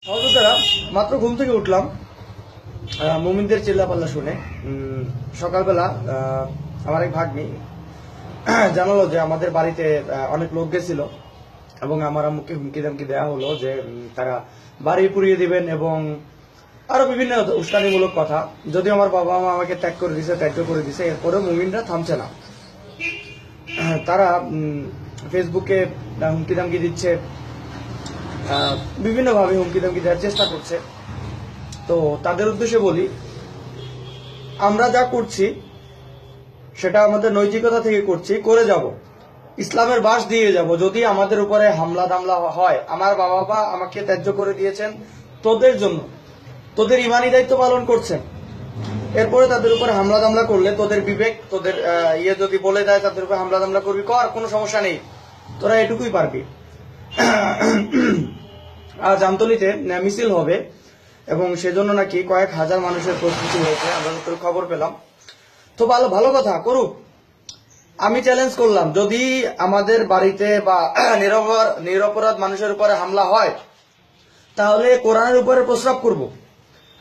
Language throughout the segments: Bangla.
সহযোদ্ধারা, মাত্র ঘুম থেকে উঠলাম মুমিনদের চিল্লাপাল্লা শুনে। সকালবেলা আমার এক ভাগ্নি জানালো যে আমাদের বাড়িতে অনেক লোক গেছিল এবং আমার আম্মুকে হুমকি দামকি দেওয়া হলো যে তারা বাড়ি পুড়িয়ে দিবেন এবং আরো বিভিন্ন উস্কানিমূলক কথা। যদিও আমার বাবা মা আমাকে ত্যাগ করে দিছে, এরপরেও মুমিনরা থামছে না। তারা ফেসবুকে হুমকি দামকি দিচ্ছে, বিভিন্নভাবে হুমকি দামকি দেওয়ার চেষ্টা করছে। তো তাদের উদ্দেশ্যে বলি, আমরা যা করছি সেটা আমাদের নৈতিকতা থেকে করছি, করে যাব, ইসলামের বাস দিয়ে যাব। যদি আমাদের উপরে হামলা দামলা হয়, আমার বাবা মা আমাকে ত্যায্য করে দিয়েছেন তোদের জন্য, তোদের ইমানি দায়িত্ব পালন করছেন, এরপরে তাদের উপরে হামলা দামলা করলে তোদের বিবেক, তোদের যদি বলে দেয় তাদের উপরে হামলা দামলা করবি, কর, কোনো সমস্যা নেই, তোরা এটুকুই পারবি। আজ আমতলীতে মিছিল হবে এবং সেজন্য নাকি কয়েক হাজার মানুষের প্রস্তুতি হয়েছে, আমরা যতটুকু খবর পেলাম। তো ভালো কথা করুক। আমি চ্যালেঞ্জ করলাম, যদি আমাদের বাড়িতে বা নিরপরাধ মানুষের উপরে হামলা হয় তাহলে কোরআনের উপরে প্রস্রাব করব।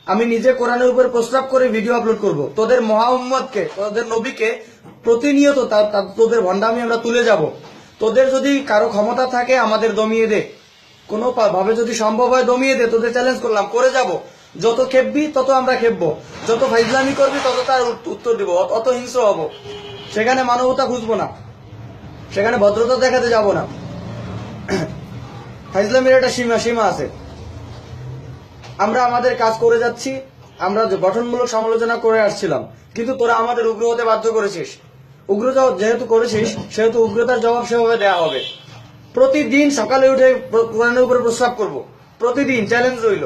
আমি নিজে কোরআনের উপরে প্রস্রাব করে ভিডিও আপলোড করব। তোদের মুহাম্মদকে, তোদের নবীকে প্রতিনিয়ত তোদের ভণ্ডামি আমরা তুলে যাব। তোদের যদি কারো ক্ষমতা থাকে আমাদের দমিয়ে দে, কোনো ভাবে যদি সম্ভব হয় দমিয়ে দে। তোদের চ্যালেঞ্জ করলাম, করে যাব। যত খেপবি তত আমরা খেপবো, যত ফাইজলামি করবি তত তার উত্তর দিব, অত হিংস্র হব। সেখানে মানবতা খুঁজবো না, সেখানে ভদ্রতা দেখাতে যাব না। ফাইজলামির একটা সীমা আছে। আমরা আমাদের কাজ করে যাচ্ছি, আমরা গঠনমূলক সমালোচনা করে আসছিলাম, কিন্তু তোরা আমাদের উগ্র হতে বাধ্য করেছিস। উগ্র যেহেতু করেছিস সেহেতু উগ্রতার জবাব সেভাবে দেওয়া হবে। প্রতিদিন সকালে উঠে কোরআনের উপরে প্রস্রাব করব, প্রতিদিন চ্যালেঞ্জ রইল।